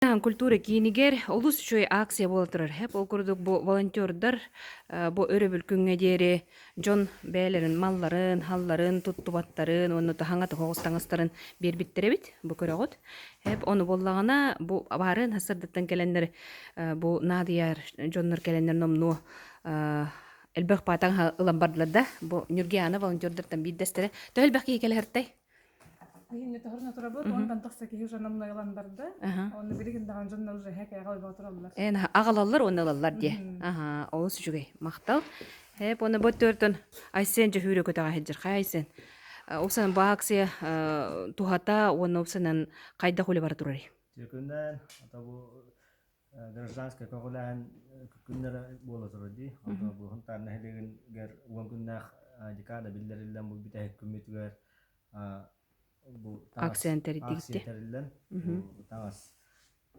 Культура киинигер олус үчөй акция болотурар. Хеп ол курдук бу волонтердар бу өрөбүл күнгө диэри жон бээлерин, малларын, халларын, туттубаттарын, онну тахаңаты хогустаңыстарын бербиттеребит бу көрөгөт. Хеп ону боллагана бу барын хасырдыттан келендер бу надыяр жоннор келендер номну элбэх патаң ылан бардылар да. Бу Нюргиана волонтердартан биддестере. Төлбэх кийкелертэй. Хинне тохорна турабыт, ондан тахса ки уже намна яланбарды. Оны билигин даган жонна уже хэк ягал батыраллар. Агалаллар оналаллар ди. Олус жүгей мактал. Хеп оны боттөртөн айсен же хүрө көтөгө хеджер хайсен. Усан баксы тухата оны усанан кайда холе бар турар. Текүннән ата бу гражданская когулан күннәр була турди. Ата бу хантарны хелеген гер уан күннәх декада биллерилдән бу битә күмитгәр бу акция теридикте. Акция терилдән. Таңас